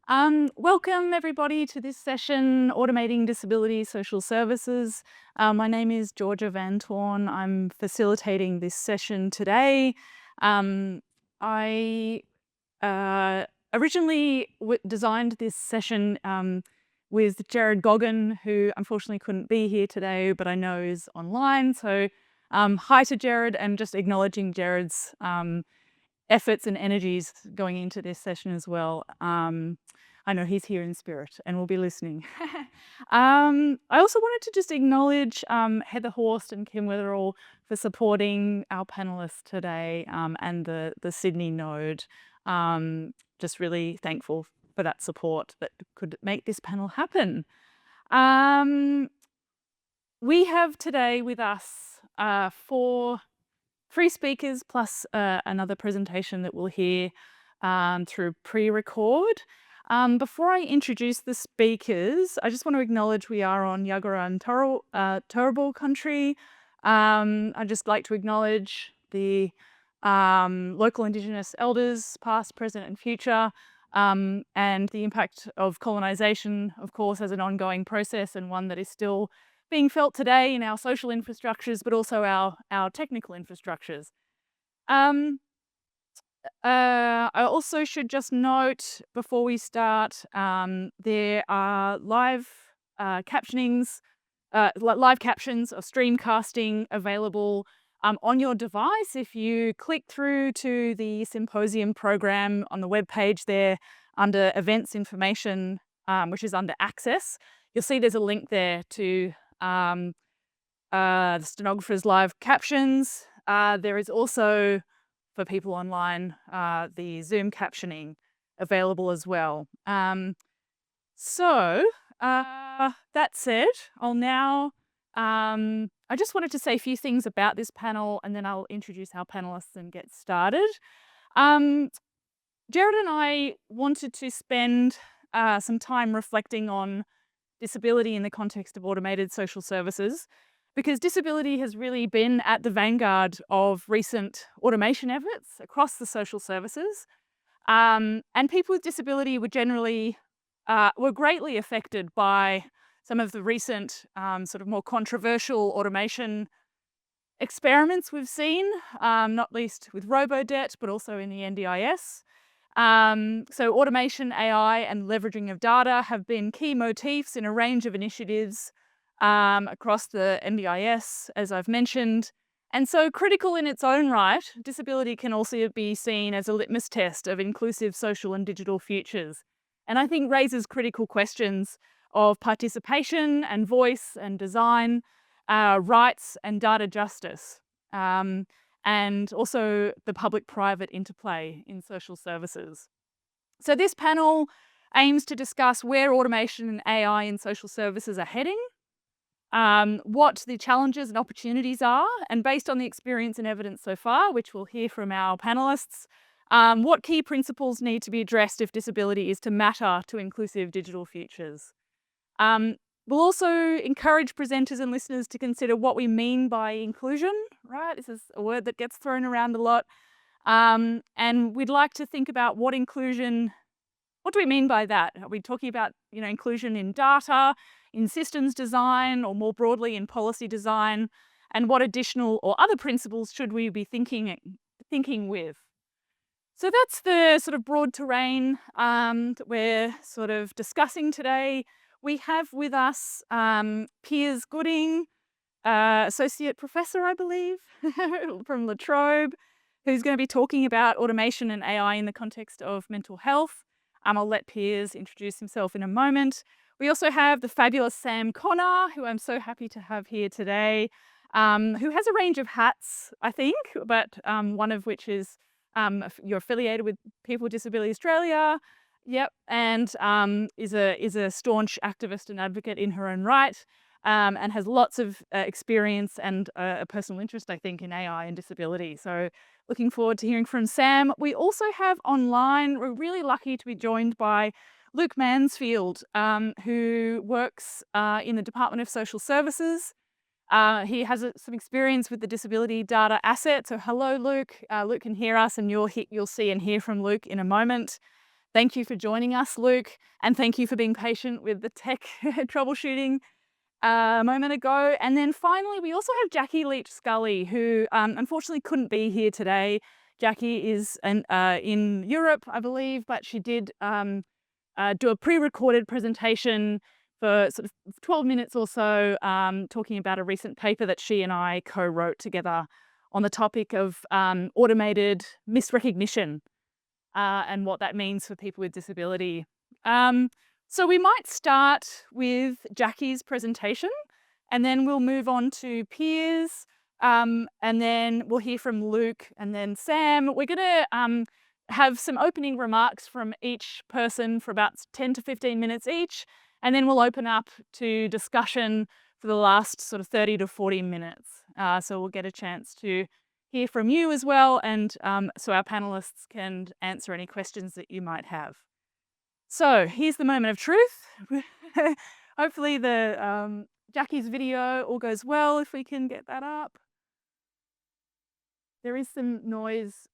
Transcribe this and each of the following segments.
Welcome everybody to this session, Automating Disability Social Services. My name is Georgia Van Torn. I'm facilitating this session today. I originally designed this session with Jared Goggin, who unfortunately couldn't be here today, but I know is online. So hi to Jared, and just acknowledging Jared's efforts and energies going into this session as well. I know he's here in spirit and will be listening. I also wanted to just acknowledge Heather Horst and Kim Wetherall for supporting our panelists today and the Sydney node. Just really thankful for that support that could make this panel happen. We have today with us three speakers plus another presentation that we'll hear through pre-record. Before I introduce the speakers, I just want to acknowledge we are on Yagara and Turrbal country. I'd just like to acknowledge the local Indigenous elders, past, present and future, and the impact of colonisation, of course, as an ongoing process and one that is still being felt today in our social infrastructures, but also our technical infrastructures. I also should just note before we start, there are live captionings, live captions of streamcasting available on your device. If you click through to the symposium program on the webpage there under events information, which is under access, you'll see there's a link there to the stenographer's live captions. There is also, for people online, the Zoom captioning available as well. So that said, I'll now, I just wanted to say a few things about this panel and then I'll introduce our panelists and get started. Jared and I wanted to spend some time reflecting on disability in the context of automated social services, because disability has really been at the vanguard of recent automation efforts across the social services. And people with disability were generally, were greatly affected by some of the recent sort of more controversial automation experiments we've seen, not least with Robodebt, but also in the NDIS. So automation, AI, and leveraging of data have been key motifs in a range of initiatives across the NDIS, as I've mentioned. And so critical in its own right, disability can also be seen as a litmus test of inclusive social and digital futures. And I think raises critical questions of participation and voice and design, rights and data justice. And also the public-private interplay in social services. So this panel aims to discuss where automation and AI in social services are heading, what the challenges and opportunities are, and based on the experience and evidence so far, which we'll hear from our panelists, what key principles need to be addressed if disability is to matter to inclusive digital futures. We'll also encourage presenters and listeners to consider what we mean by inclusion, right? This is a word that gets thrown around a lot. And we'd like to think about what inclusion, what do we mean by that? Are we talking about, inclusion in data, in systems design, or more broadly in policy design? And what additional or other principles should we be thinking with? So that's the sort of broad terrain that we're sort of discussing today. We have with us Piers Gooding, Associate Professor, I believe, from La Trobe, who's going to be talking about automation and AI in the context of mental health. I'll let Piers introduce himself in a moment. We also have the fabulous Sam Connor, who I'm so happy to have here today, who has a range of hats, I think, but one of which is you're affiliated with People with Disability Australia. Yep, and is a staunch activist and advocate in her own right, and has lots of experience and a personal interest, I think, in AI and disability. So looking forward to hearing from Sam. We also have online, we're really lucky to be joined by Luke Mansfield, who works in the Department of Social Services. He has some experience with the disability data asset. So hello, Luke. Luke can hear us, and you'll see and hear from Luke in a moment. Thank you for joining us, Luke, and thank you for being patient with the tech troubleshooting a moment ago. And then finally, we also have Jackie Leach Scully, who unfortunately couldn't be here today. Jackie is in Europe, I believe, but she did do a pre-recorded presentation for sort of 12 minutes or so, talking about a recent paper that she and I co-wrote together on the topic of automated misrecognition and what that means for people with disability. So we might start with Jackie's presentation, and then we'll move on to Piers, and then we'll hear from Luke and then Sam. We're going to have some opening remarks from each person for about 10 to 15 minutes each, and then we'll open up to discussion for the last sort of 30 to 40 minutes. So we'll get a chance to hear from you as well, and so our panelists can answer any questions that you might have. So here's the moment of truth. Hopefully the Jackie's video all goes well, if we can get that up. There is some noise.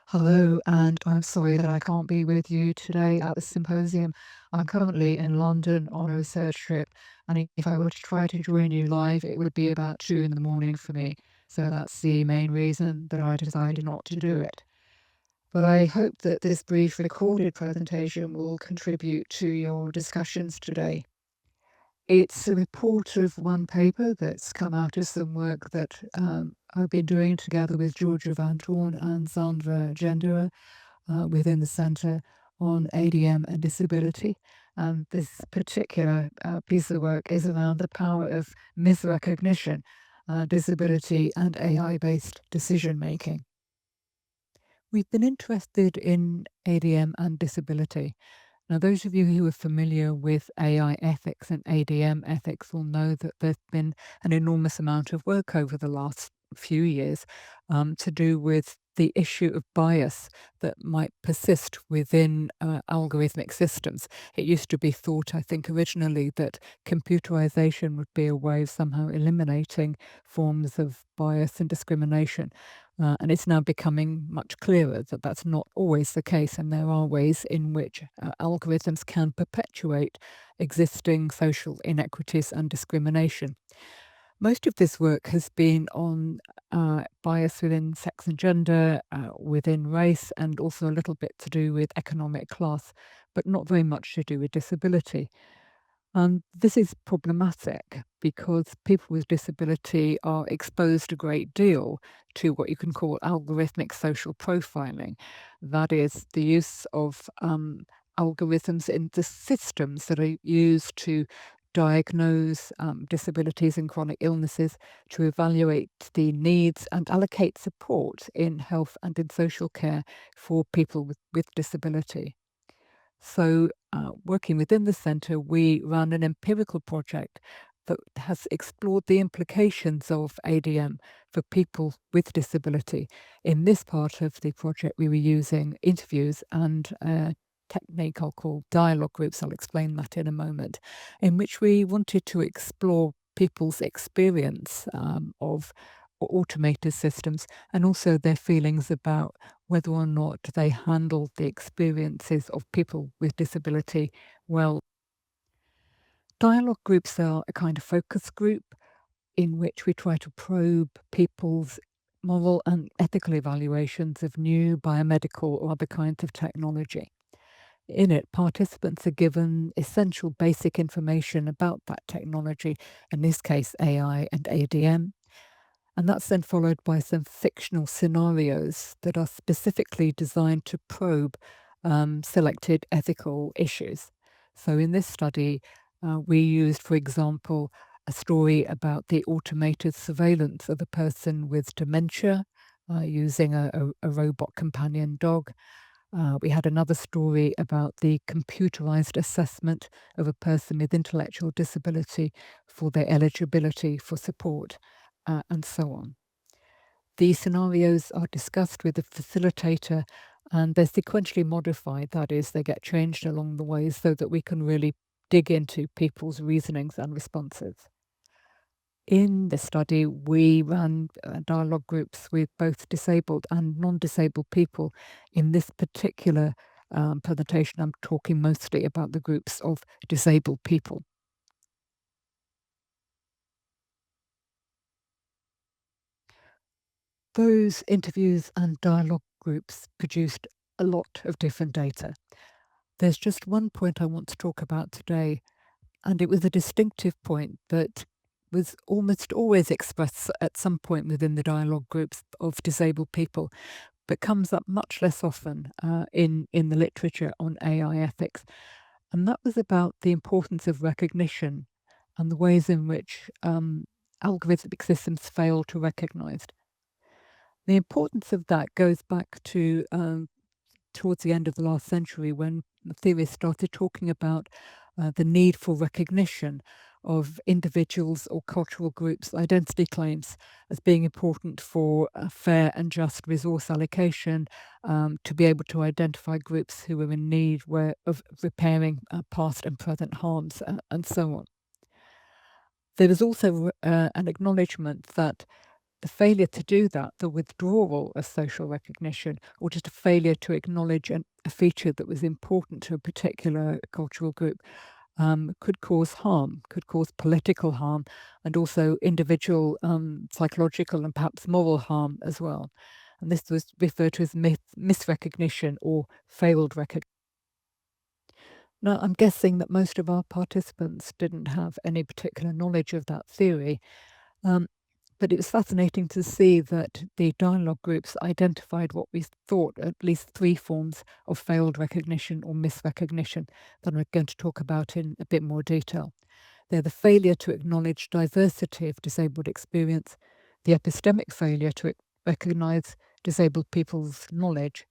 Hello, and I'm sorry that I can't be with you today at the symposium. I'm currently in London on a research trip, and if I were to try to join you live, it would be about 2 in the morning for me. So that's the main reason that I decided not to do it. But I hope that this brief recorded presentation will contribute to your discussions today. It's a report of one paper that's come out of some work that I've been doing together with Georgia Van Toorn and Sandra Gendera within the Centre on ADM and disability. And this particular piece of work is around the power of misrecognition, disability, and AI-based decision making. We've been interested in ADM and disability. Now, those of you who are familiar with AI ethics and ADM ethics will know that there's been an enormous amount of work over the last few years to do with the issue of bias that might persist within algorithmic systems. It used to be thought, I think, originally that computerization would be a way of somehow eliminating forms of bias and discrimination. And it's now becoming much clearer that that's not always the case, and there are ways in which algorithms can perpetuate existing social inequities and discrimination. Most of this work has been on bias within sex and gender, within race, and also a little bit to do with economic class, but not very much to do with disability. This is problematic because people with disability are exposed a great deal to what you can call algorithmic social profiling. That is the use of algorithms in the systems that are used to diagnose disabilities and chronic illnesses, to evaluate the needs and allocate support in health and in social care for people with disability. So, working within the centre, we run an empirical project that has explored the implications of ADM for people with disability. In this part of the project, we were using interviews and a technique I'll call dialogue groups. I'll explain that in a moment, in which we wanted to explore people's experience of automated systems and also their feelings about whether or not they handle the experiences of people with disability well. Dialogue groups are a kind of focus group in which we try to probe people's moral and ethical evaluations of new biomedical or other kinds of technology. In it, participants are given essential basic information about that technology, in this case AI and ADM. And that's then followed by some fictional scenarios that are specifically designed to probe selected ethical issues. So in this study, we used, for example, a story about the automated surveillance of a person with dementia using a robot companion dog. We had another story about the computerized assessment of a person with intellectual disability for their eligibility for support, and so on. These scenarios are discussed with the facilitator and they're sequentially modified, that is, they get changed along the way so that we can really dig into people's reasonings and responses. In the study, we ran dialogue groups with both disabled and non-disabled people in this particular presentation, I'm talking mostly about the groups of disabled people. Those interviews and dialogue groups produced a lot of different data. There's just one point I want to talk about today, and it was a distinctive point that was almost always expressed at some point within the dialogue groups of disabled people, but comes up much less often in the literature on AI ethics. And that was about the importance of recognition and the ways in which algorithmic systems fail to recognize. The importance of that goes back to towards the end of the last century when theorists started talking about the need for recognition of individuals or cultural groups' identity claims as being important for a fair and just resource allocation, to be able to identify groups who are in need of repairing past and present harms, and so on. There was also an acknowledgement that the failure to do that, the withdrawal of social recognition, or just a failure to acknowledge a feature that was important to a particular cultural group, could cause harm, could cause political harm, and also individual psychological and perhaps moral harm as well. And this was referred to as misrecognition or failed recognition. Now, I'm guessing that most of our participants didn't have any particular knowledge of that theory. Um, But it was fascinating to see that the dialogue groups identified what we thought at least three forms of failed recognition or misrecognition that I'm going to talk about in a bit more detail. They're the failure to acknowledge diversity of disabled experience, the epistemic failure to recognize disabled people's knowledge,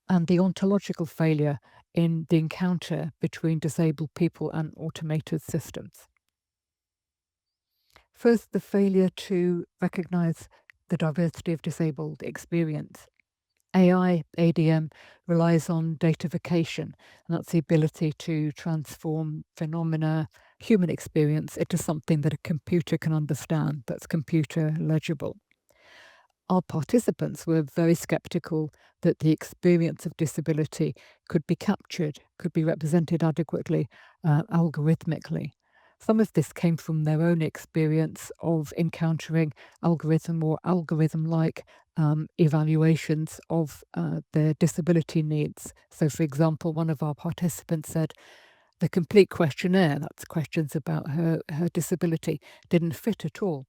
and the ontological failure in the encounter between disabled people and automated systems. First, the failure to recognize the diversity of disabled experience. AI, ADM, relies on datafication, and that's the ability to transform phenomena, human experience, into something that a computer can understand, that's computer legible. Our participants were very skeptical that the experience of disability could be captured, could be represented adequately, algorithmically. Some of this came from their own experience of encountering algorithm or algorithm-like evaluations of their disability needs. So, for example, one of our participants said the complete questionnaire, that's questions about her disability, didn't fit at all.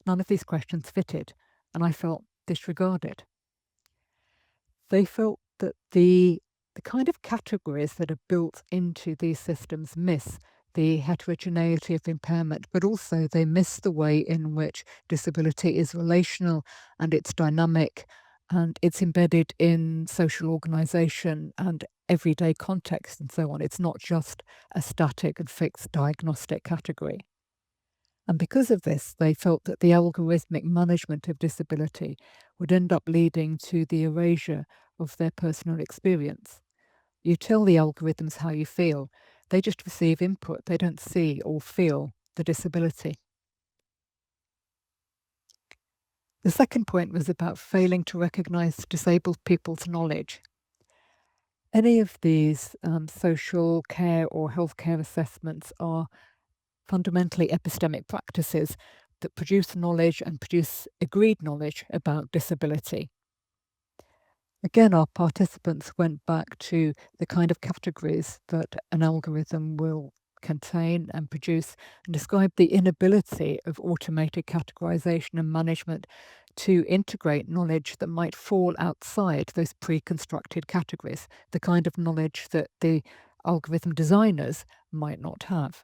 None of these questions fitted, and I felt disregarded. They felt that the kind of categories that are built into these systems miss the heterogeneity of impairment, but also they miss the way in which disability is relational and it's dynamic and it's embedded in social organization and everyday context and so on. It's not just a static and fixed diagnostic category. And because of this, they felt that the algorithmic management of disability would end up leading to the erasure of their personal experience. You tell the algorithms how you feel, they just receive input, they don't see or feel the disability. The second point was about failing to recognize disabled people's knowledge. Any of these social care or healthcare assessments are fundamentally epistemic practices that produce knowledge and produce agreed knowledge about disability. Again, our participants went back to the kind of categories that an algorithm will contain and produce and described the inability of automated categorization and management to integrate knowledge that might fall outside those pre-constructed categories, the kind of knowledge that the algorithm designers might not have.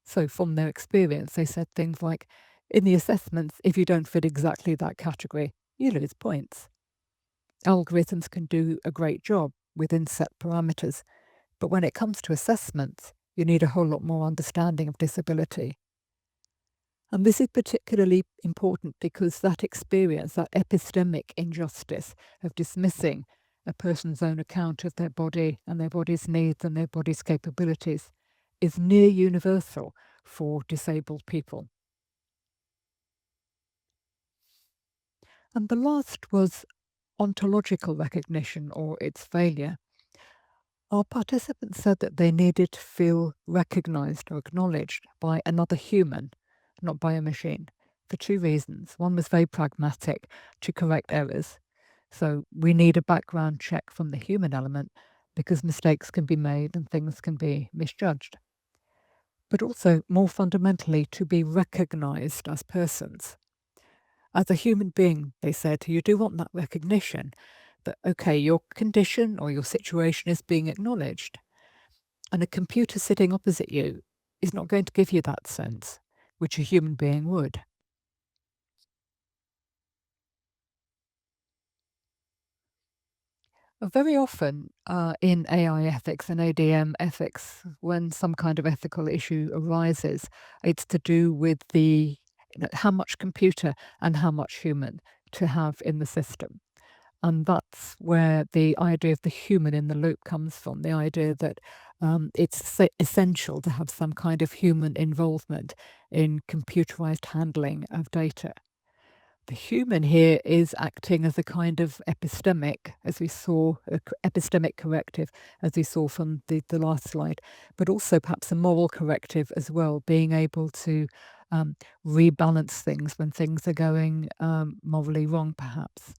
So from their experience, they said things like, in the assessments, if you don't fit exactly that category, you lose points. Algorithms can do a great job within set parameters, but when it comes to assessments, you need a whole lot more understanding of disability. And this is particularly important because that experience, that epistemic injustice of dismissing a person's own account of their body and their body's needs and their body's capabilities, is near universal for disabled people. And the last was ontological recognition or its failure. Our participants said that they needed to feel recognized or acknowledged by another human, not by a machine, for two reasons. One was very pragmatic, to correct errors. So we need a background check from the human element because mistakes can be made and things can be misjudged. But also, more fundamentally, to be recognized as persons. As a human being, they said, you do want that recognition that, okay, your condition or your situation is being acknowledged. And a computer sitting opposite you is not going to give you that sense, which a human being would. Very often in AI ethics and ADM ethics, when some kind of ethical issue arises, it's to do with how much computer and how much human to have in the system. And that's where the idea of the human in the loop comes from, the idea that it's essential to have some kind of human involvement in computerized handling of data. The human here is acting as a kind of epistemic, as we saw, epistemic corrective, as we saw from the last slide, but also perhaps a moral corrective as well, being able to rebalance things when things are going morally wrong, perhaps.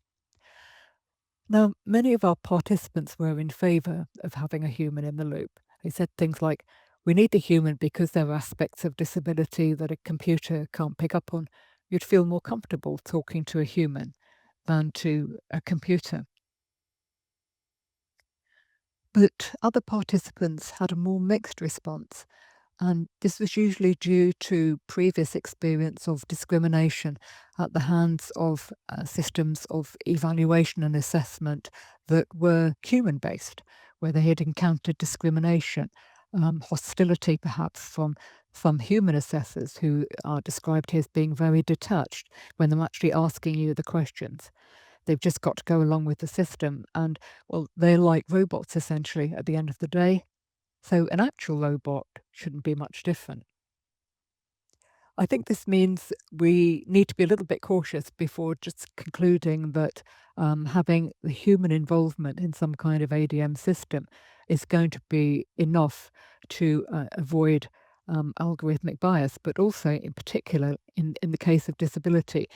Now, many of our participants were in favour of having a human in the loop. They said things like, we need the human because there are aspects of disability that a computer can't pick up on. You'd feel more comfortable talking to a human than to a computer. But other participants had a more mixed response. And this was usually due to previous experience of discrimination at the hands of systems of evaluation and assessment that were human based, where they had encountered discrimination, hostility perhaps from some human assessors who are described here as being very detached when they're actually asking you the questions. They've just got to go along with the system. And, well, they're like robots essentially at the end of the day. So an actual robot shouldn't be much different. I think this means we need to be a little bit cautious before just concluding that having the human involvement in some kind of ADM system is going to be enough to avoid algorithmic bias, but also in particular in the case of disability,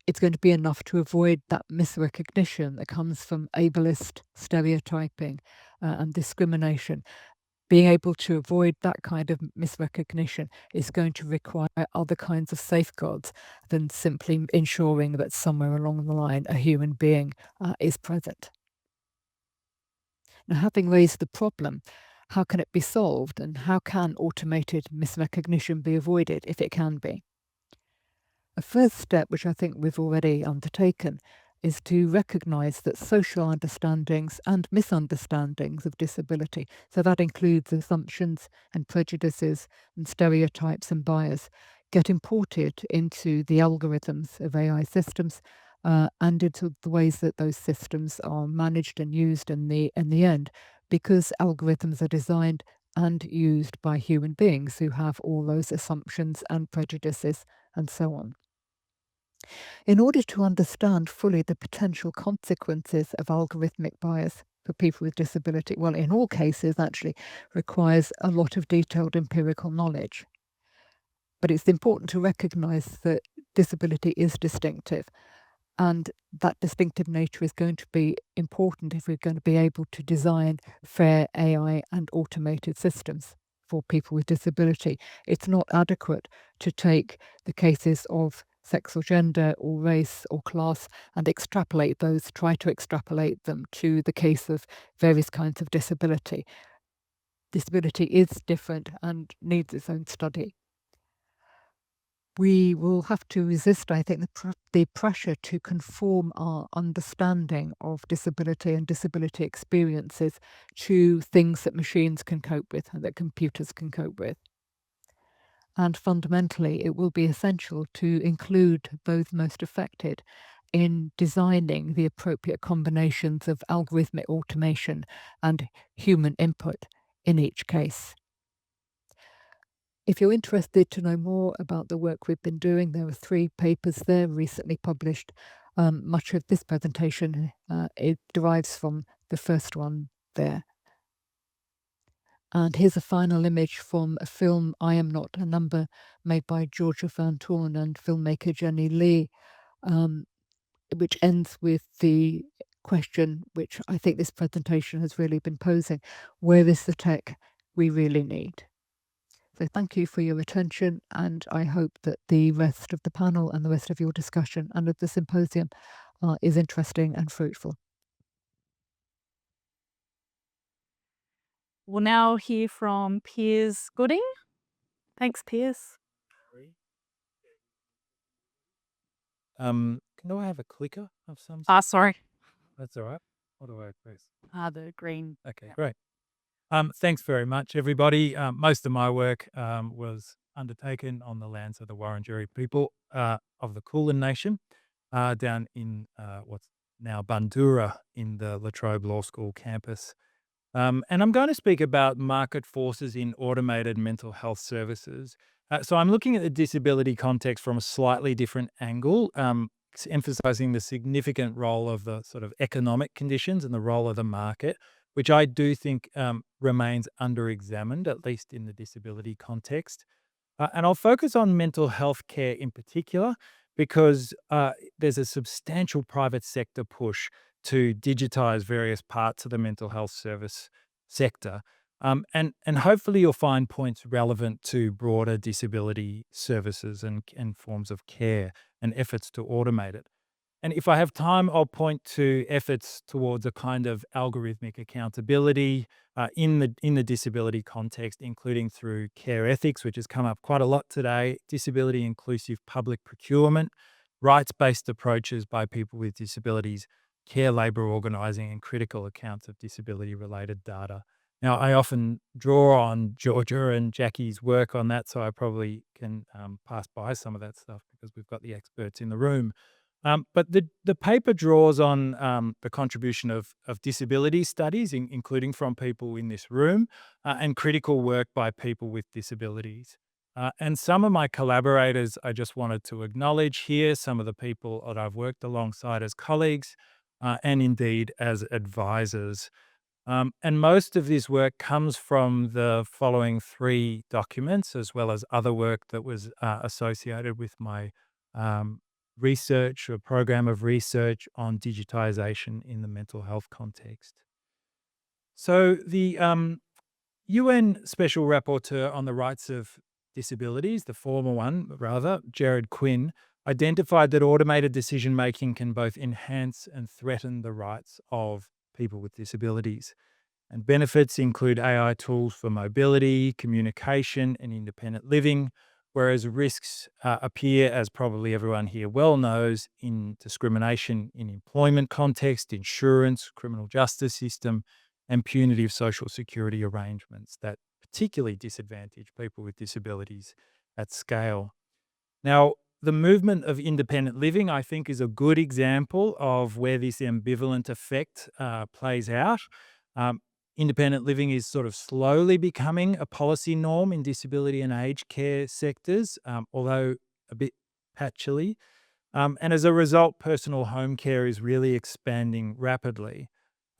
it's going to be enough to avoid that misrecognition that comes from ableist stereotyping and discrimination. Being able to avoid that kind of misrecognition is going to require other kinds of safeguards than simply ensuring that somewhere along the line a human being is present. Now, having raised the problem, how can it be solved and how can automated misrecognition be avoided if it can be? A first step, which I think we've already undertaken, is to recognise that social understandings and misunderstandings of disability, so that includes assumptions and prejudices and stereotypes and bias, get imported into the algorithms of AI systems and into the ways that those systems are managed and used in the end, because algorithms are designed and used by human beings who have all those assumptions and prejudices and so on. In order to understand fully the potential consequences of algorithmic bias for people with disability, well, in all cases, actually requires a lot of detailed empirical knowledge. But it's important to recognise that disability is distinctive, and that distinctive nature is going to be important if we're going to be able to design fair AI and automated systems for people with disability. It's not adequate to take the cases of sex or gender or race or class and extrapolate those, try to extrapolate them to the case of various kinds of disability. Disability is different and needs its own study. We will have to resist, I think, the pressure to conform our understanding of disability and disability experiences to things that machines can cope with and that computers can cope with. And fundamentally, it will be essential to include those most affected in designing the appropriate combinations of algorithmic automation and human input in each case. If you're interested to know more about the work we've been doing, there are 3 papers there recently published. Much of this presentation it derives from the first one there. And here's a final image from a film, I Am Not a Number, made by Georgia Van Torn and filmmaker Jenny Lee, which ends with the question, which I think this presentation has really been posing: where is the tech we really need? So thank you for your attention, and I hope that the rest of the panel and the rest of your discussion and of the symposium is interesting and fruitful. We'll now hear from Piers Gooding. Thanks, Piers. Can I have a clicker of some sort? Sorry. That's all right. What do I press? The green. Okay, Yeah. great. Thanks very much, everybody. Most of my work was undertaken on the lands of the Wurundjeri people of the Kulin Nation down in what's now Bandura in the La Trobe Law School campus. And I'm going to speak about market forces in automated mental health services. So I'm looking at the disability context from a slightly different angle, emphasizing the significant role of the sort of economic conditions and the role of the market, which I do think remains under-examined, at least in the disability context. And I'll focus on mental health care in particular because there's a substantial private sector push to digitize various parts of the mental health service sector. And hopefully you'll find points relevant to broader disability services and forms of care and efforts to automate it. And if I have time, I'll point to efforts towards a kind of algorithmic accountability in the disability context, including through care ethics, which has come up quite a lot today, disability inclusive public procurement, rights-based approaches by people with disabilities, care labour organising, and critical accounts of disability-related data. Now, I often draw on Georgia and Jackie's work on that, so I probably can pass by some of that stuff because we've got the experts in the room. But the paper draws on the contribution of disability studies, including from people in this room, and critical work by people with disabilities. And some of my collaborators I just wanted to acknowledge here, some of the people that I've worked alongside as colleagues and indeed as advisors. And most of this work comes from the following three documents, as well as other work that was associated with my um, research or program of research on digitization in the mental health context. So the UN Special Rapporteur on the Rights of Disabilities, the former one rather, Jared Quinn, identified that automated decision making can both enhance and threaten the rights of people with disabilities. And benefits include AI tools for mobility, communication, and independent living, whereas risks appear, as probably everyone here well knows, in discrimination in employment context, insurance, criminal justice system, and punitive social security arrangements that particularly disadvantage people with disabilities at scale. Now, the movement of independent living, I think, is a good example of where this ambivalent effect plays out. Um, Independent living is sort of slowly becoming a policy norm in disability and aged care sectors, although a bit patchily. And as a result, personal home care is really expanding rapidly.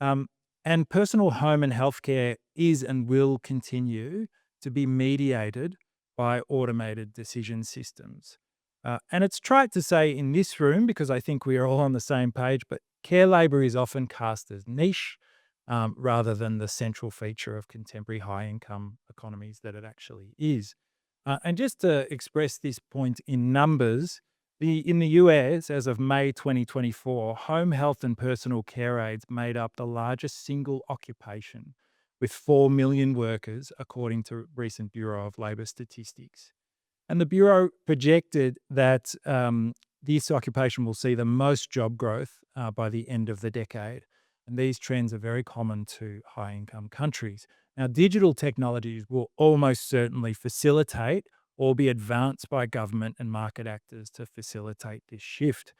Um, and personal home and healthcare is and will continue to be mediated by automated decision systems. And it's trite to say in this room, because I think we are all on the same page, but care labour is often cast as niche rather than the central feature of contemporary high income economies that it actually is. And just to express this point in numbers, in the US, as of May 2024, home health and personal care aides made up the largest single occupation with 4 million workers, according to recent Bureau of Labor statistics. And the Bureau projected that this occupation will see the most job growth by the end of the decade. And these trends are very common to high income countries. Now, digital technologies will almost certainly facilitate or be advanced by government and market actors to facilitate this shift.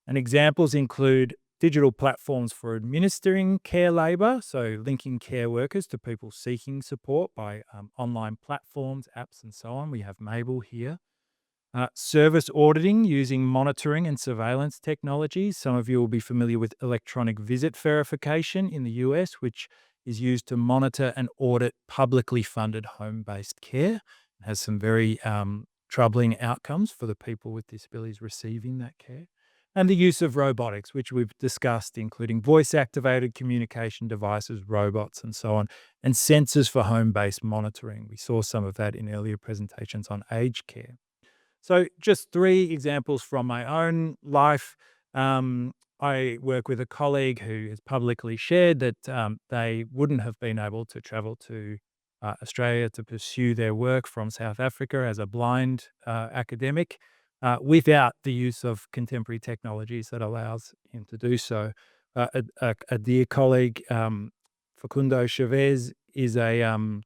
And examples include digital platforms for administering care labour, so linking care workers to people seeking support by online platforms, apps, and so on. We have Mabel here. Service auditing using monitoring and surveillance technologies. Some of you will be familiar with electronic visit verification in the US, which is used to monitor and audit publicly funded home-based care. It has some very troubling outcomes for the people with disabilities receiving that care. And the use of robotics, which we've discussed, including voice-activated communication devices, robots, and so on, and sensors for home-based monitoring. We saw some of that in earlier presentations on aged care. So just 3 examples from my own life. I work with a colleague who has publicly shared that they wouldn't have been able to travel to Australia to pursue their work from South Africa as a blind academic without the use of contemporary technologies that allows him to do so. A dear colleague, Facundo Chavez, is an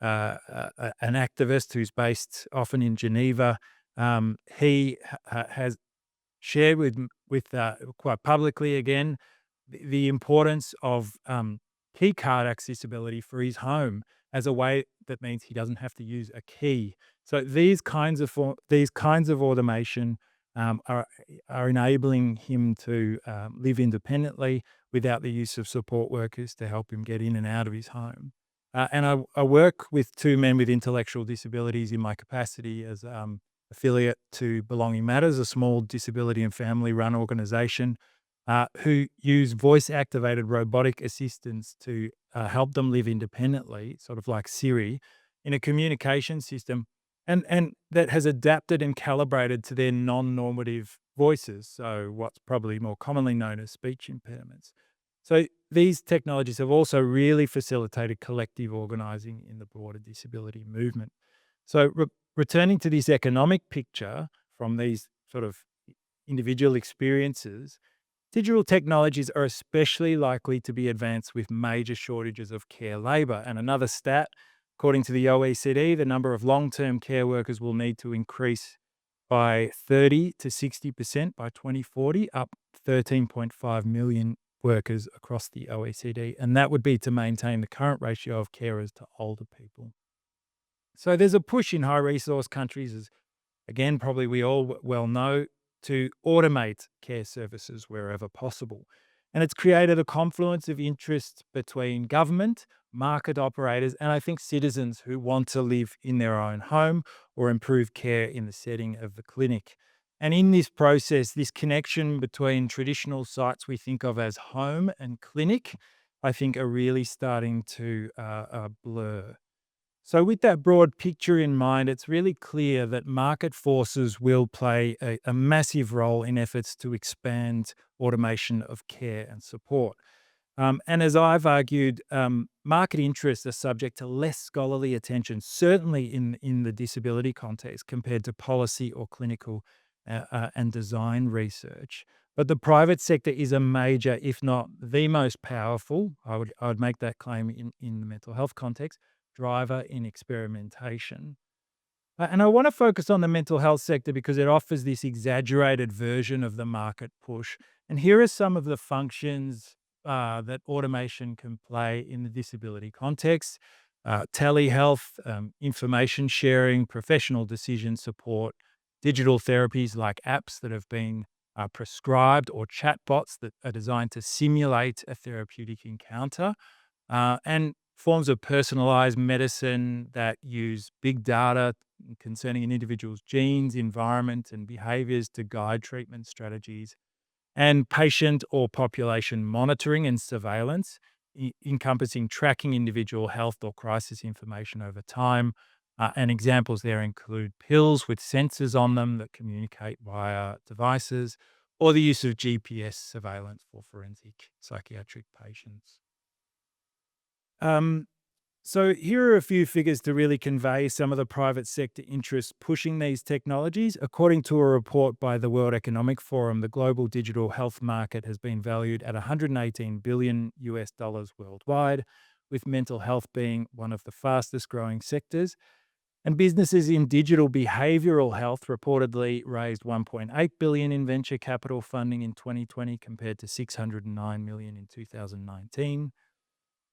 activist who's based often in Geneva. He has shared with quite publicly again the importance of key card accessibility for his home as a way that means he doesn't have to use a key. So these kinds of automation are enabling him to live independently without the use of support workers to help him get in and out of his home. And I work with 2 men with intellectual disabilities in my capacity as affiliate to Belonging Matters, a small disability and family-run organisation who use voice-activated robotic assistants to help them live independently, sort of like Siri, in a communication system, and that has adapted and calibrated to their non-normative voices, so what's probably more commonly known as speech impairments. So these technologies have also really facilitated collective organising in the broader disability movement. So returning to this economic picture from these sort of individual experiences, digital technologies are especially likely to be advanced with major shortages of care labour. And another stat, according to the OECD, the number of long-term care workers will need to increase by 30 to 60% by 2040, up 13.5 million workers across the OECD. And that would be to maintain the current ratio of carers to older people. So there's a push in high-resource countries, as again, probably we all well know, to automate care services wherever possible. And it's created a confluence of interest between government, market operators, and I think citizens who want to live in their own home or improve care in the setting of the clinic. And in this process, this connection between traditional sites we think of as home and clinic, I think are really starting to blur. So, with that broad picture in mind, it's really clear that market forces will play a massive role in efforts to expand automation of care and support. And as I've argued, market interests are subject to less scholarly attention, certainly in the disability context, compared to policy or clinical and design research. But the private sector is a major, if not the most powerful, I would make that claim in the mental health context, driver in experimentation. And I want to focus on the mental health sector because it offers this exaggerated version of the market push. And here are some of the functions that automation can play in the disability context. Telehealth, information sharing, professional decision support, digital therapies like apps that have been prescribed, or chatbots that are designed to simulate a therapeutic encounter, and forms of personalized medicine that use big data concerning an individual's genes, environment, and behaviors to guide treatment strategies, and patient or population monitoring and surveillance, encompassing tracking individual health or crisis information over time. And examples there include pills with sensors on them that communicate via devices, or the use of GPS surveillance for forensic psychiatric patients. So here are a few figures to really convey some of the private sector interests pushing these technologies. According to a report by the World Economic Forum, the global digital health market has been valued at $118 billion worldwide, with mental health being one of the fastest growing sectors. And businesses in digital behavioral health reportedly raised $1.8 billion in venture capital funding in 2020 compared to $609 million in 2019.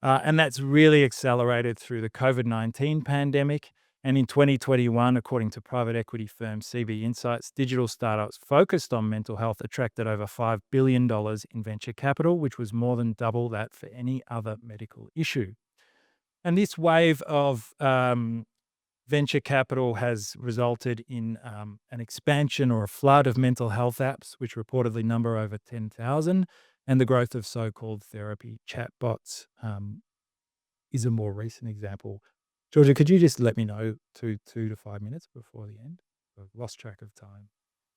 And that's really accelerated through the COVID-19 pandemic. And in 2021, according to private equity firm CV Insights, digital startups focused on mental health attracted over $5 billion in venture capital, which was more than double that for any other medical issue. And this wave of venture capital has resulted in an expansion or a flood of mental health apps, which reportedly number over 10,000, and the growth of so-called therapy chatbots is a more recent example. Georgia, could you just let me know 2 to 5 minutes before the end? I've lost track of time.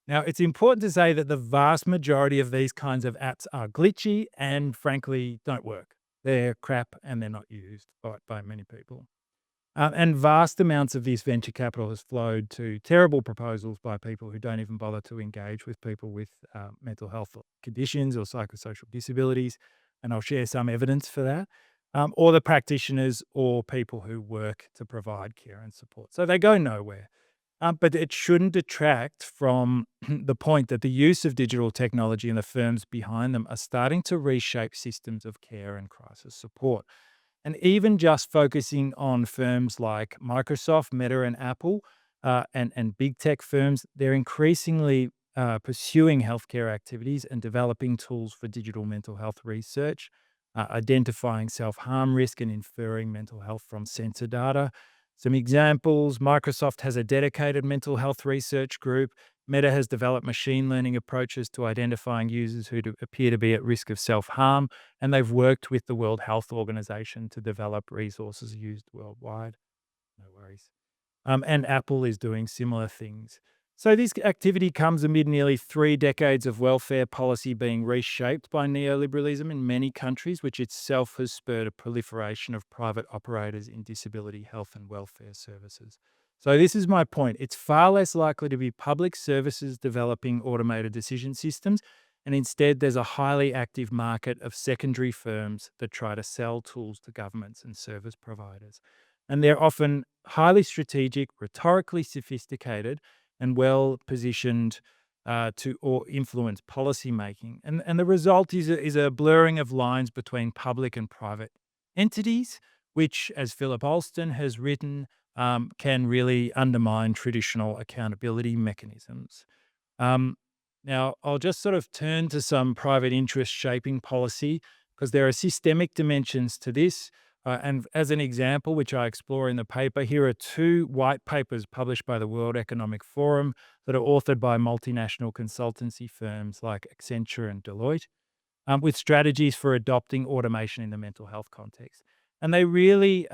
Now, it's important to say that the vast majority of these kinds of apps are glitchy and frankly don't work. They're crap and they're not used by many people. And vast amounts of this venture capital has flowed to terrible proposals by people who don't even bother to engage with people with mental health conditions or psychosocial disabilities. And I'll share some evidence for that. Or the practitioners or people who work to provide care and support. So they go nowhere. But it shouldn't detract from the point that the use of digital technology and the firms behind them are starting to reshape systems of care and crisis support. And even just focusing on firms like Microsoft, Meta, and Apple, and big tech firms, they're increasingly pursuing healthcare activities and developing tools for digital mental health research, identifying self harm risk and inferring mental health from sensor data. Some examples: Microsoft has a dedicated mental health research group. Meta has developed machine learning approaches to identifying users who appear to be at risk of self harm, and they've worked with the World Health Organization to develop resources used worldwide. No worries. And Apple is doing similar things. So this activity comes amid nearly 3 decades of welfare policy being reshaped by neoliberalism in many countries, which itself has spurred a proliferation of private operators in disability health and welfare services. So this is my point. It's far less likely to be public services developing automated decision systems, and instead there's a highly active market of secondary firms that try to sell tools to governments and service providers. And they're often highly strategic, rhetorically sophisticated, and well positioned to or influence policy making. And the result is a blurring of lines between public and private entities, which, as Philip Alston has written, can really undermine traditional accountability mechanisms. Um, Now, I'll just sort of turn to some private interest shaping policy because there are systemic dimensions to this. And as an example, which I explore in the paper, here are 2 white papers published by the World Economic Forum that are authored by multinational consultancy firms like Accenture and Deloitte, with strategies for adopting automation in the mental health context. And they really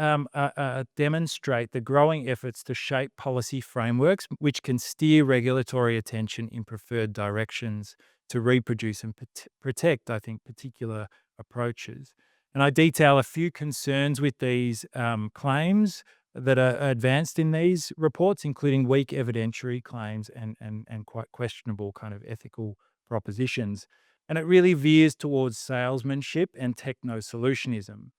demonstrate the growing efforts to shape policy frameworks which can steer regulatory attention in preferred directions to reproduce and protect, I think, particular approaches. And I detail a few concerns with these claims that are advanced in these reports, including weak evidentiary claims and quite questionable kind of ethical propositions. And it really veers towards salesmanship and techno solutionism,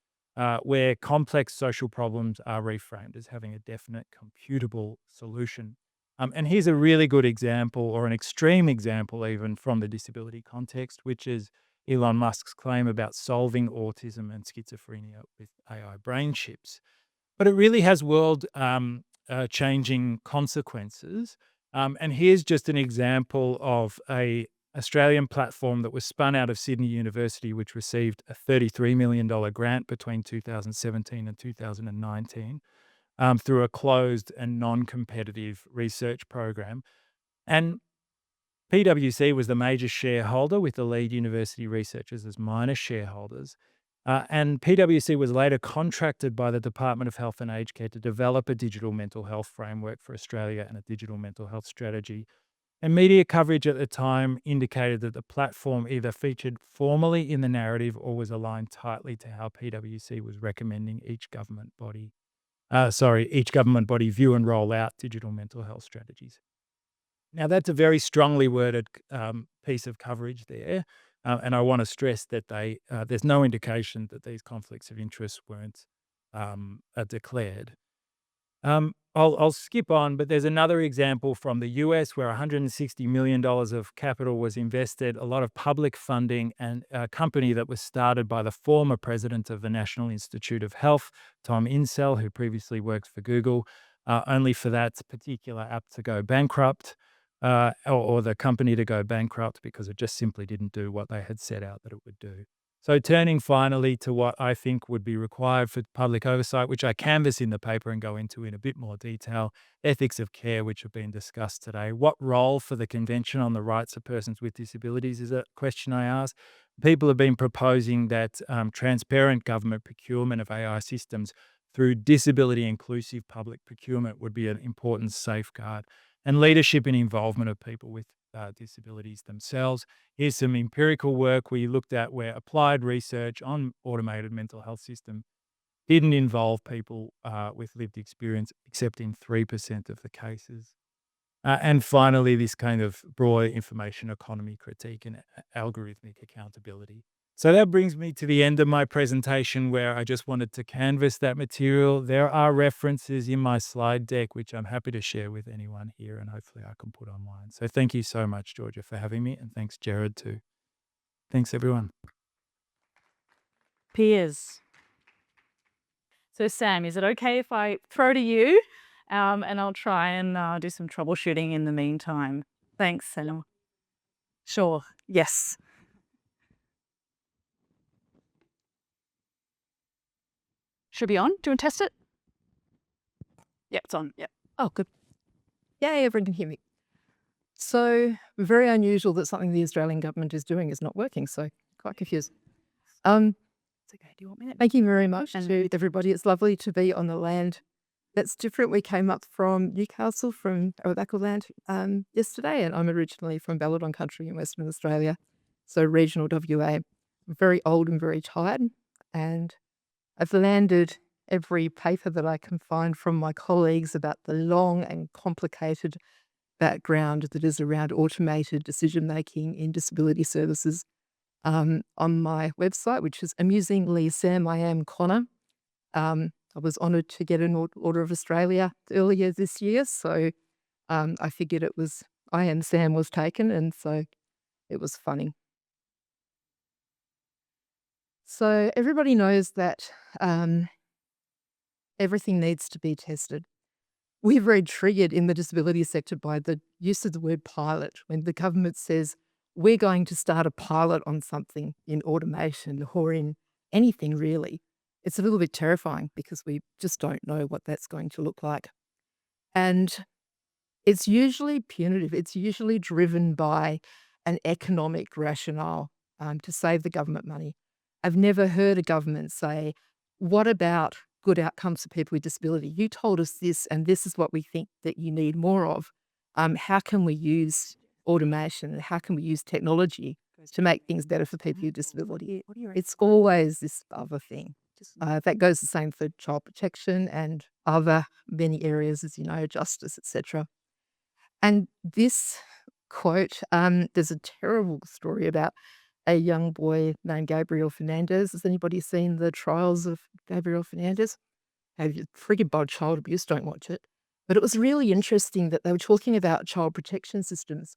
where complex social problems are reframed as having a definite computable solution. And here's a really good example, or an extreme example even, from the disability context, which is Elon Musk's claim about solving autism and schizophrenia with AI brain chips. But it really has world changing consequences. And here's just an example of a Australian platform that was spun out of Sydney University, which received a $33 million grant between 2017 and 2019 through a closed and non-competitive research program. And PwC was the major shareholder, with the lead university researchers as minor shareholders. And PwC was later contracted by the Department of Health and Aged Care to develop a digital mental health framework for Australia and a digital mental health strategy. And media coverage at the time indicated that the platform either featured formally in the narrative or was aligned tightly to how PwC was recommending each government body view and roll out digital mental health strategies. Now, that's a very strongly worded piece of coverage there. And I want to stress that there's no indication that these conflicts of interest weren't declared. I'll skip on, but there's another example from the US where $160 million of capital was invested, a lot of public funding, and a company that was started by the former president of the National Institute of Health, Tom Insel, who previously worked for Google. only for that particular app to go bankrupt, or the company to go bankrupt because it just simply didn't do what they had set out that it would do. So turning finally to what I think would be required for public oversight, which I canvass in the paper and go into in a bit more detail, ethics of care, which have been discussed today. What role for the Convention on the Rights of Persons with Disabilities is a question I ask. People have been proposing that transparent government procurement of AI systems through disability inclusive public procurement would be an important safeguard, and leadership and involvement of people with disabilities themselves. Here's some empirical work we looked at where applied research on automated mental health system didn't involve people with lived experience, except in 3% of the cases. And finally, this kind of broad information economy critique and algorithmic accountability. So that brings me to the end of my presentation, where I just wanted to canvass that material. There are references in my slide deck, which I'm happy to share with anyone here, and hopefully I can put online. So thank you so much, Georgia, for having me, and thanks, Jared, too. Thanks, everyone. Peers. So Sam, is it okay if I throw to you? And I'll try and do some troubleshooting in the meantime. Thanks, Sam. Sure. Yes. Should be on. Do you want to test it? Yeah, it's on. Yeah. Oh, good. Yay, everyone can hear me. So very unusual that something the Australian government is doing is not working. So quite confused. It's okay. Do you want me to? Thank you very much And- to everybody. It's lovely to be on the land that's different. We came up from Newcastle, from Tobacco Land yesterday, and I'm originally from Balladon Country in Western Australia, so regional WA. I'm very old and very tired, and I've landed every paper that I can find from my colleagues about the long and complicated background that is around automated decision making in disability services on my website, which is amusingly Sam I Am Connor. I was honoured to get an Order of Australia earlier this year, so I figured it was I Am Sam was taken, and so it was funny. So everybody knows that everything needs to be tested. We're very triggered in the disability sector by the use of the word pilot. When the government says, we're going to start a pilot on something in automation or in anything really, it's a little bit terrifying because we just don't know what that's going to look like. And it's usually punitive. It's usually driven by an economic rationale to save the government money. I've never heard a government say, what about good outcomes for people with disability? You told us this, and this is what we think that you need more of. How can we use automation and how can we use technology to make things better for people with disability? It's always this other thing. That goes the same for child protection and other many areas, as you know, justice, etc. And this quote, there's a terrible story about a young boy named Gabriel Fernandez. Has anybody seen the trials of Gabriel Fernandez? If you're triggered by child abuse, don't watch it. But it was really interesting that they were talking about child protection systems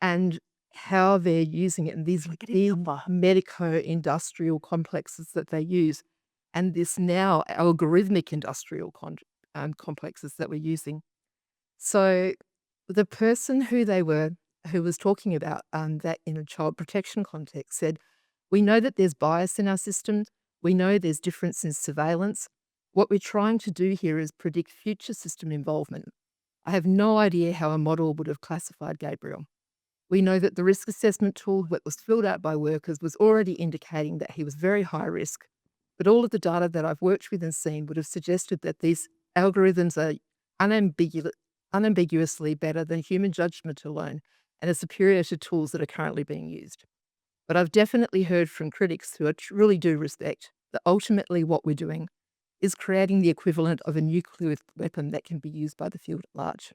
and how they're using it in these medico-industrial complexes that they use, and this now algorithmic industrial complexes that we're using. So the person who was talking about that in a child protection context said, we know that there's bias in our systems. We know there's difference in surveillance. What we're trying to do here is predict future system involvement. I have no idea how a model would have classified Gabriel. We know that the risk assessment tool that was filled out by workers was already indicating that he was very high risk. But all of the data that I've worked with and seen would have suggested that these algorithms are unambiguously better than human judgment alone and are superior to tools that are currently being used. But I've definitely heard from critics who I really do respect that ultimately what we're doing is creating the equivalent of a nuclear weapon that can be used by the field at large.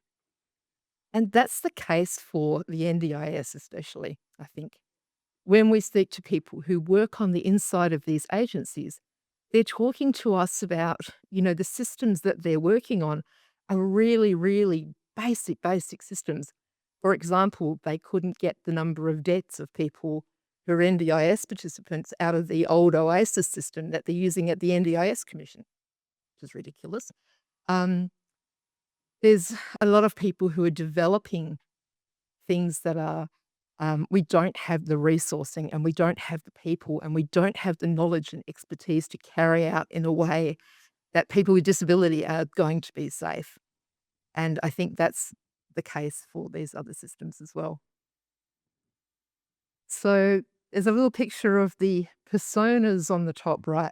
And that's the case for the NDIS especially, I think. When we speak to people who work on the inside of these agencies, they're talking to us about, the systems that they're working on are really, really basic systems. For example, they couldn't get the number of deaths of people who are NDIS participants out of the old OASIS system that they're using at the NDIS Commission, which is ridiculous. There's a lot of people who are developing things that are, we don't have the resourcing and we don't have the people and we don't have the knowledge and expertise to carry out in a way that people with disability are going to be safe. And I think that's the case for these other systems as well. So there's a little picture of the personas on the top right.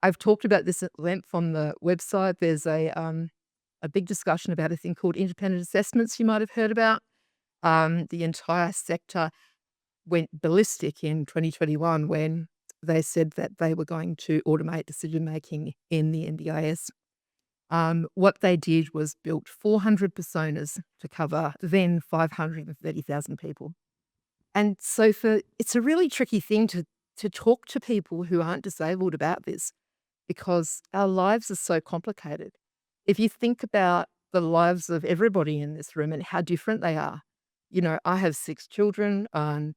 I've talked about this at length on the website. There's a big discussion about a thing called independent assessments you might have heard about. The entire sector went ballistic in 2021 when they said that they were going to automate decision making in the NDIS. What they did was built 400 personas to cover then 530,000 people. And so it's a really tricky thing to talk to people who aren't disabled about this because our lives are so complicated. If you think about the lives of everybody in this room and how different they are, I have 6 children and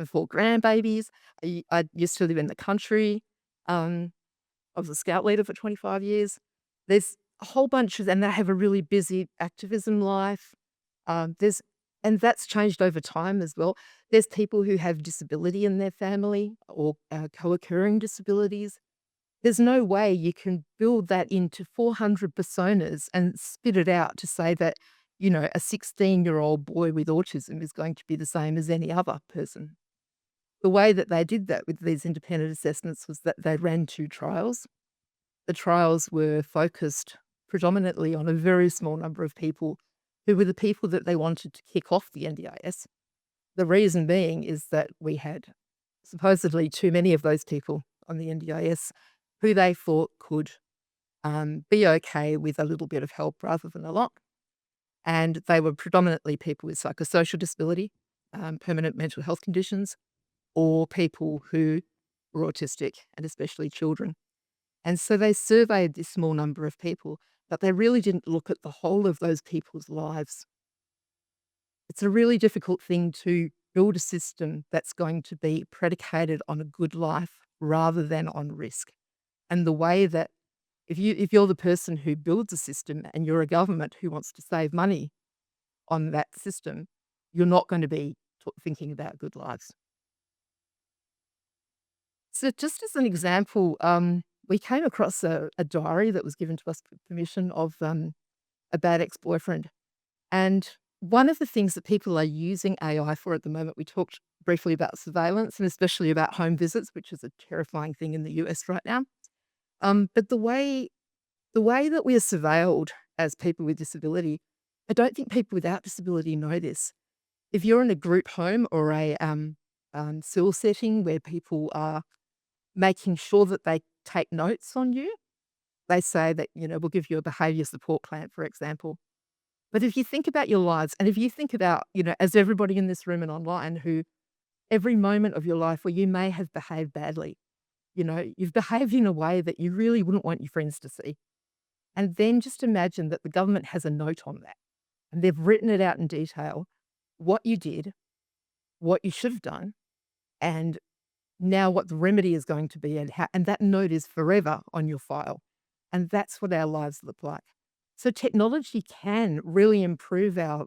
4 grandbabies. I used to live in the country. I was a scout leader for 25 years. There's a whole bunch of, and they have a really busy activism life. And that's changed over time as well. There's people who have disability in their family or co-occurring disabilities. There's no way you can build that into 400 personas and spit it out to say that, a 16-year-old boy with autism is going to be the same as any other person. The way that they did that with these independent assessments was that they ran 2 trials. The trials were focused predominantly on a very small number of people who were the people that they wanted to kick off the NDIS. The reason being is that we had supposedly too many of those people on the NDIS who they thought could be okay with a little bit of help rather than a lot. And they were predominantly people with psychosocial disability, permanent mental health conditions, or people who were autistic, and especially children. And so they surveyed this small number of people, but they really didn't look at the whole of those people's lives. It's a really difficult thing to build a system that's going to be predicated on a good life rather than on risk. And the way that if you're the person who builds a system and you're a government who wants to save money on that system, you're not going to be thinking about good lives. So just as an example, we came across a diary that was given to us with permission of a bad ex-boyfriend. And one of the things that people are using AI for at the moment, we talked briefly about surveillance and especially about home visits, which is a terrifying thing in the US right now. But the way that we are surveilled as people with disability, I don't think people without disability know this. If you're in a group home or a SIL setting where people are making sure that they take notes on you, they say that, we'll give you a behaviour support plan, for example. But if you think about your lives and if you think about, as everybody in this room and online who every moment of your life where you may have behaved badly, you've behaved in a way that you really wouldn't want your friends to see. And then just imagine that the government has a note on that and they've written it out in detail, what you did, what you should have done, and now what the remedy is going to be and that note is forever on your file. And that's what our lives look like. So technology can really improve our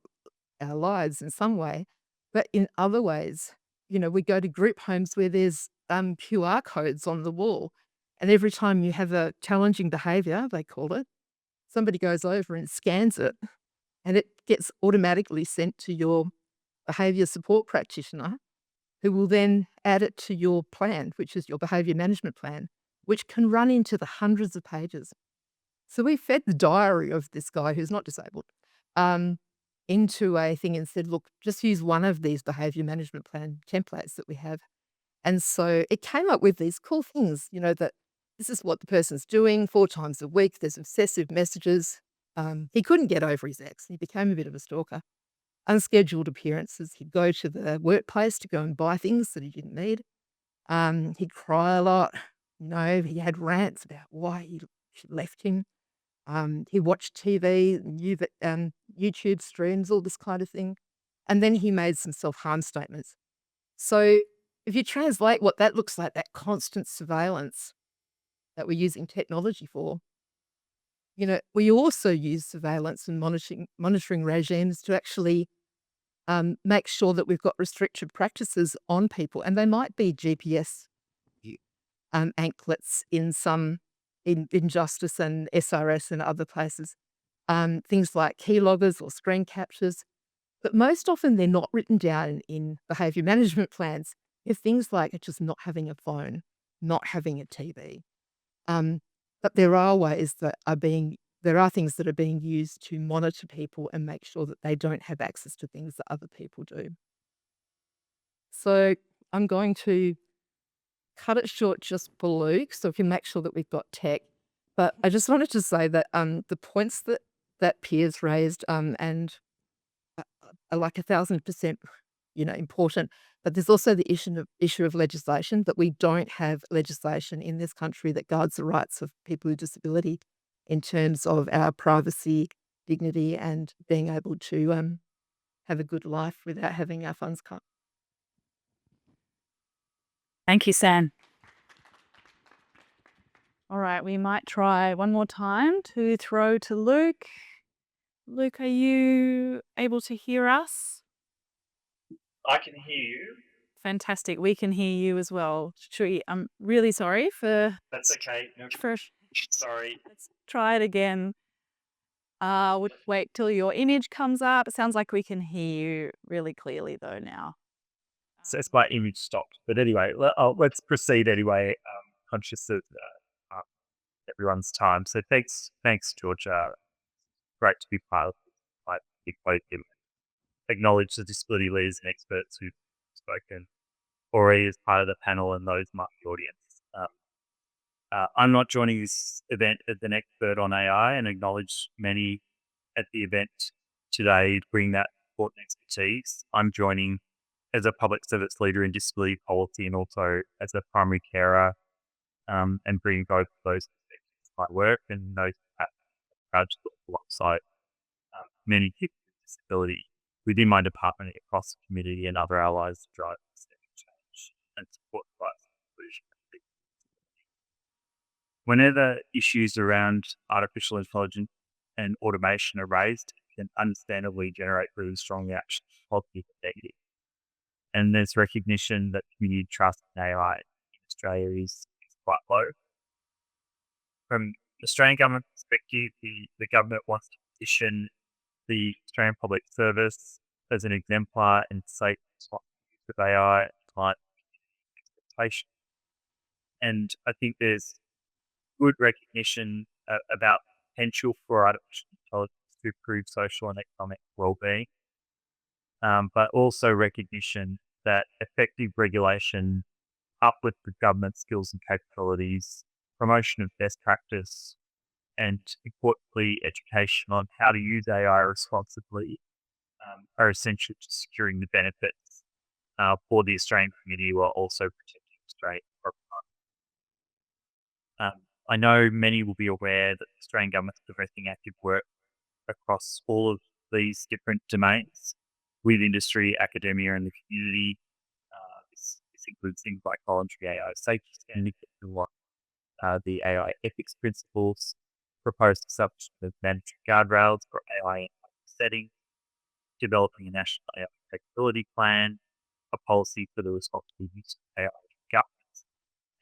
lives in some way, but in other ways, we go to group homes where there's QR codes on the wall. And every time you have a challenging behavior, they call it, somebody goes over and scans it and it gets automatically sent to your behavior support practitioner who will then add it to your plan, which is your behavior management plan, which can run into the hundreds of pages. So we fed the diary of this guy who's not disabled into a thing and said, look, just use one of these behavior management plan templates that we have. And so it came up with these cool things, that this is what the person's doing 4 times a week. There's obsessive messages. He couldn't get over his ex. He became a bit of a stalker. Unscheduled appearances. He'd go to the workplace to go and buy things that he didn't need. He'd cry a lot. He had rants about why she left him. He watched TV, YouTube streams, all this kind of thing. And then he made some self-harm statements. So if you translate what that looks like, that constant surveillance that we're using technology for, we also use surveillance and monitoring regimes to actually make sure that we've got restricted practices on people, and they might be GPS anklets in Justice and SRS and other places, things like keyloggers or screen captures, but most often they're not written down in behaviour management plans. They're things like just not having a phone, not having a TV. But there are ways that there are things that are being used to monitor people and make sure that they don't have access to things that other people do. So I'm going to cut it short just for Luke, so we can make sure that we've got tech. But I just wanted to say that the points that Piers raised and are like 1,000%, important. But there's also the issue of legislation, that we don't have legislation in this country that guards the rights of people with disability in terms of our privacy, dignity, and being able to have a good life without having our funds cut. Thank you, Sam. All right, we might try one more time to throw to Luke. Luke, are you able to hear us? I can hear you. Fantastic. We can hear you as well. I'm really sorry for. That's okay. No, for sorry. Let's try it again. Wait till your image comes up. It sounds like we can hear you really clearly though now. So it's my image stopped. But anyway, let's proceed anyway. Conscious of everyone's time. So thanks, Georgia. Great to be part of this big podium. Acknowledge the disability leaders and experts who've spoken already as part of the panel and those in the audience. I'm not joining this event as an expert on AI, and acknowledge many at the event today to bring that important expertise. I'm joining as a public service leader in disability policy and also as a primary carer, and bringing both of those perspectives to my work and those proud to look alongside many people with disability within my department, across the community and other allies to drive systemic change and support the rights and inclusion of people with disability. Whenever issues around artificial intelligence and automation are raised, it can understandably generate really strong reactions, positive and negative. And there's recognition that community trust in AI in Australia is quite low. From the Australian government perspective, the government wants to position the Australian Public Service as an exemplar and safe use of AI and client expectation. And I think there's good recognition about the potential for artificial intelligence to improve social and economic well-being, but also recognition that effective regulation, uplift of government skills and capabilities, promotion of best practice, and importantly, education on how to use AI responsibly are essential to securing the benefits for the Australian community while also protecting Australian property. I know many will be aware that the Australian government is progressing active work across all of these different domains with industry, academia, and the community. This includes things like voluntary AI safety standards, the AI ethics principles, proposed establishment of mandatory guardrails for AI in settings, developing a national AI capability plan, a policy for the responsible use of AI in governments,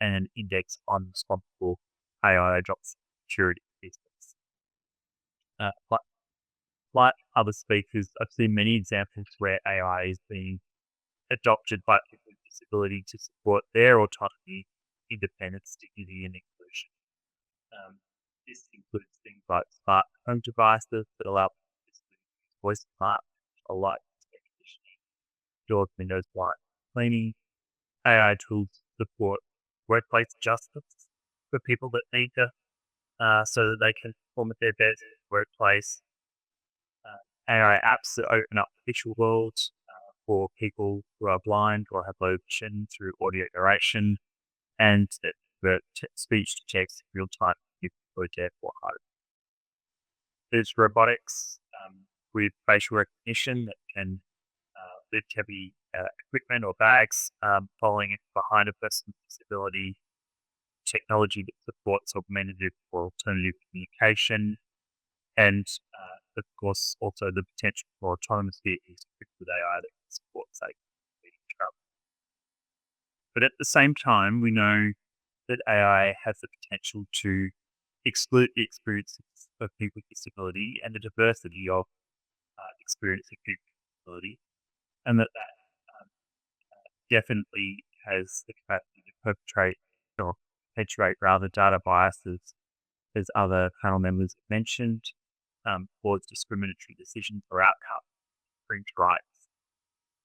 and an index on responsible AI adoption security systems. Like other speakers, I've seen many examples where AI is being adopted by people with disability to support their autonomy, independence, dignity, and inclusion. This includes things like smart home devices that allow people to use voice command, like air conditioning, doors, windows, blinds, cleaning, AI tools to support workplace adjustments for people that need to, so that they can perform at their best in the workplace. AI apps that open up the visual world for people who are blind or have low vision through audio narration, and that convert speech to text in real time if people are deaf or hard. There's robotics with facial recognition that can lift heavy equipment or bags, following it behind a person with disability technology that supports augmentative or alternative communication, and of course also the potential for autonomous vehicles equipped with AI that can support safety and travel. But at the same time, we know that AI has the potential to exclude the experiences of people with disability and the diversity of experience of people with disability, and that definitely has the capacity to perpetrate or perpetuate rather data biases, as other panel members have mentioned, cause discriminatory decisions or outcomes, infringe rights,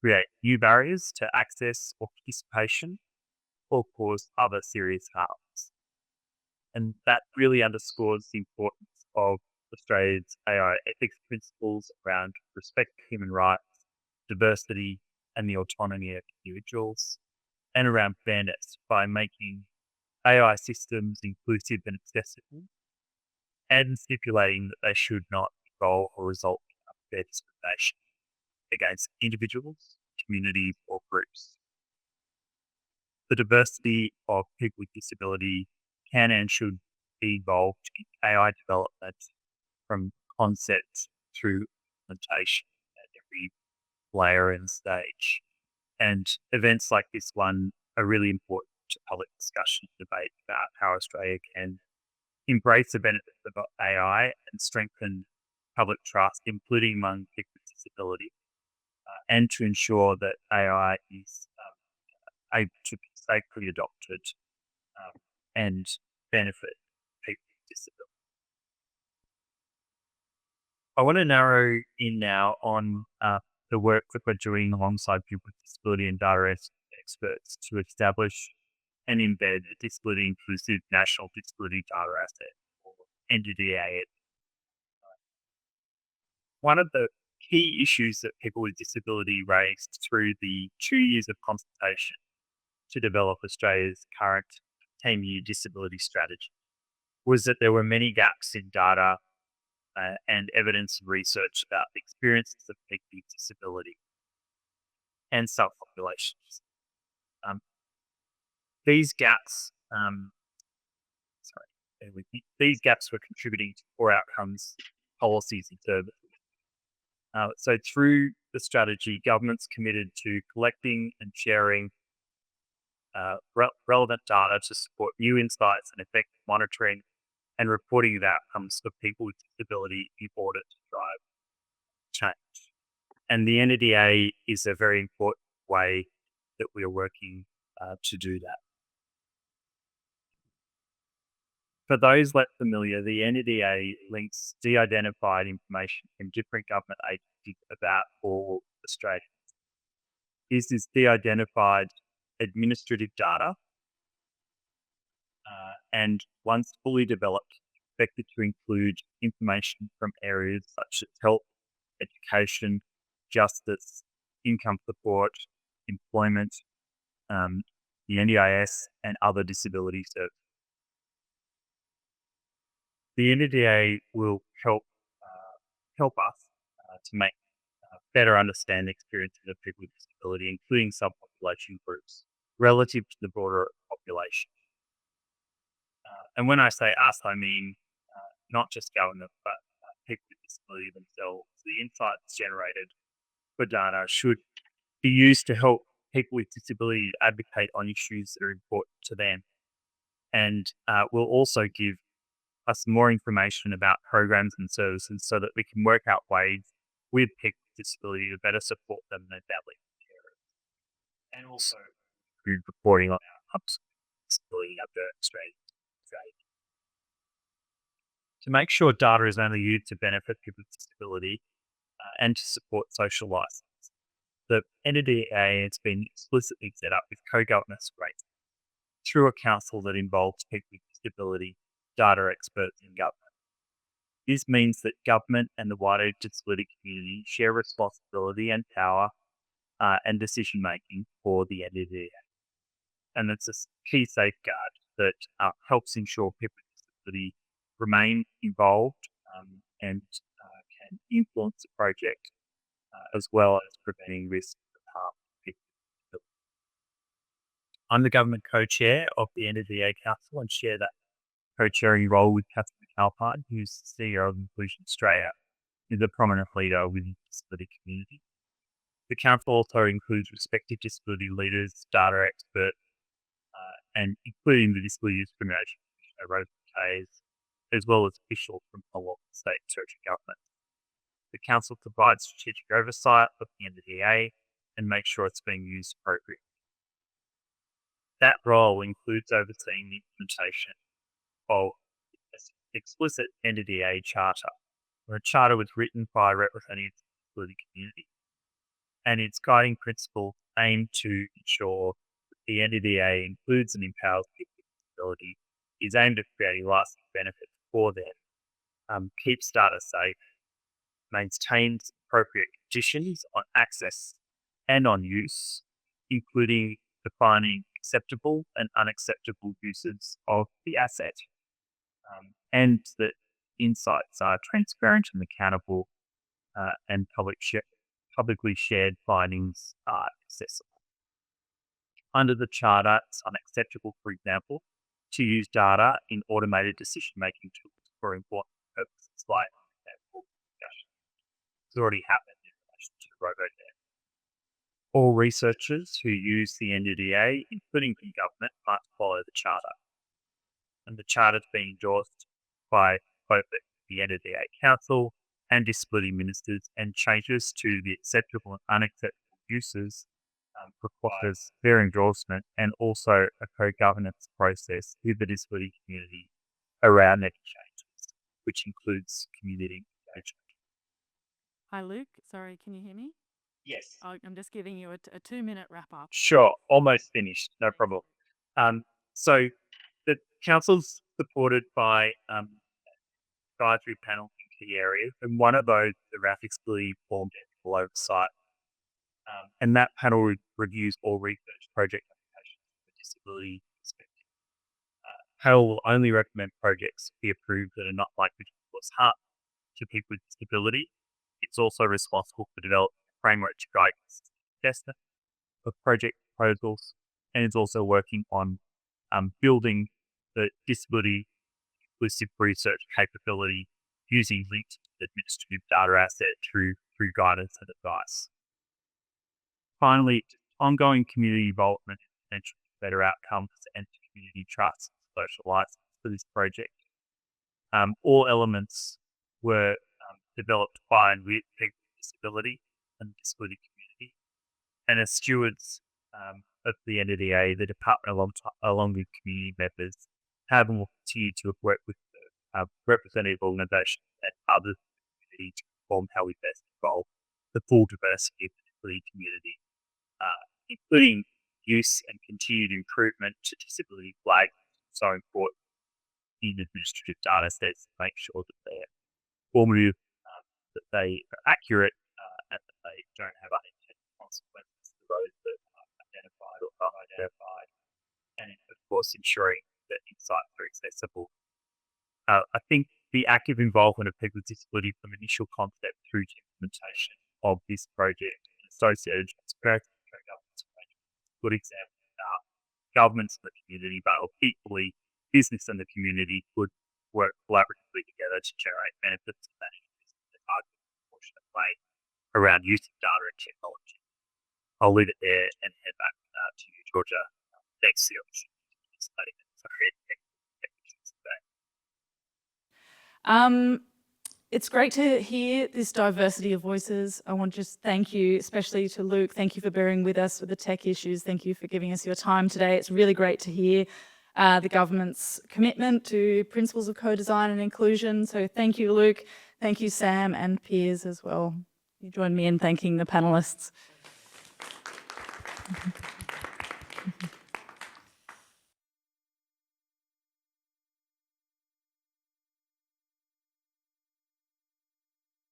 create new barriers to access or participation, or cause other serious harms. And that really underscores the importance of Australia's AI ethics principles around respect for human rights, diversity, and the autonomy of individuals, and around fairness by making AI systems inclusive and accessible, and stipulating that they should not involve or result in unfair discrimination against individuals, communities, or groups. The diversity of people with disability can and should be involved in AI development from concept through implementation at every layer and stage. And events like this one are really important to public discussion and debate about how Australia can embrace the benefits of AI and strengthen public trust, including among people with disability, and to ensure that AI is able to be safely adopted and benefit people with disability. I want to narrow in now on the work that we're doing alongside people with disability and data experts to establish and embed a disability inclusive national disability data asset, or NDIS. One of the key issues that people with disability raised through the 2 years of consultation to develop Australia's current 10-year disability strategy was that there were many gaps in data and evidence and research about the experiences of people with disability and subpopulations. These gaps, these gaps were contributing to poor outcomes, policies, and services. So through the strategy, government's committed to collecting and sharing relevant data to support new insights and effective monitoring and reporting of outcomes for people with disability in order to drive change. And the NDIS is a very important way that we are working to do that. For those less familiar, the NDIS links de-identified information from different government agencies about all Australians. This is de-identified administrative data, and once fully developed, expected to include information from areas such as health, education, justice, income support, employment, the NDIS, and other disability services. The NDIS will help us to make better understand the experiences of people with disability, including subpopulation groups, relative to the broader population. And when I say us, I mean not just government, but people with disability themselves. The insights generated for data should be used to help people with disability advocate on issues that are important to them, and will also give us more information about programs and services so that we can work out ways with people with disability to better support them and their family carers, and also good reporting on outcomes of disability under Australia. To make sure data is only used to benefit people with disability and to support social license, the NDIS has been explicitly set up with co-governance rates through a council that involves people with disability, data experts, and government. This means that government and the wider disability community share responsibility and power and decision making for the NDIS. And it's a key safeguard that helps ensure people with disability remain involved and can influence the project, as well as preventing risk of harm to people with disability. I'm the government co-chair of the NDIS Council and share that co-chairing role with Catherine McAlpine, who's the CEO of Inclusion Australia, who's a prominent leader within the disability community. The council also includes respective disability leaders, data experts, and including the Disability Discrimination Commissioner, Robodebt, as well as officials from Commonwealth, state and territory government. The council provides strategic oversight of the NDIS and makes sure it's being used appropriately. That role includes overseeing the implementation of an explicit NDIS charter, where a charter was written by representatives of the disability community, and its guiding principles aim to ensure that the NDIS includes and empowers people with disability, is aimed at creating lasting benefits for them, keeps data safe, maintains appropriate conditions on access and on use, including defining acceptable and unacceptable uses of the asset, and that insights are transparent and accountable, and publicly shared findings are accessible. Under the charter, it's unacceptable, for example, to use data in automated decision-making tools for important purposes like discussion. It's already happened in relation to Robodebt. All researchers who use the NDIS, including from government, must follow the charter. And the charter is being endorsed by both the NDIS Council and disability ministers, and changes to the acceptable and unacceptable uses requires their endorsement and also a co-governance process with the disability community around any changes, which includes community engagement. Hi, Luke. Sorry, can you hear me? Yes. I'm just giving you a 2-minute wrap up. Sure, almost finished, no problem. So the council's supported by advisory panel in key areas, and one of those, the RAFIC's formed ethical oversight, and that panel reviews all research project applications from a disability perspective. Panel will only recommend projects be approved that are not likely to cause harm to people with disability. It's also responsible for developing a framework to guide assessment of project proposals, and is also working on building the disability inclusive research capability using linked administrative data asset through guidance and advice. Finally, ongoing community involvement is essential for better outcomes and community trust and social license for this project. All elements were developed by and with people with disability and the disability community. And as stewards of the NDIS, the department along with community members have and will continue to work with the representative organisations and others in the community to inform how we best involve the full diversity of the disability community, including use and continued improvement to disability flags, so important in administrative data sets to make sure that they're informative, that they are accurate, and that they don't have unintended consequences for those that are identified or unidentified, and of course ensuring that insights are accessible. I think the active involvement of people with disability from initial concept through to implementation of this project and associated transparency and governance arrangements is a good example of how governments and the community, but equally business and the community, could work collaboratively together to generate benefits and manage this in a targeted, proportionate way around using data and technology. I'll leave it there and head back to you, Georgia. Thanks for the opportunity to participate in It's great to hear this diversity of voices. I want to just thank you, especially to Luke. Thank you for bearing with us with the tech issues. Thank you for giving us your time today. It's really great to hear the government's commitment to principles of co-design and inclusion. So thank you, Luke. Thank you, Sam and Piers as well. You join me in thanking the panelists.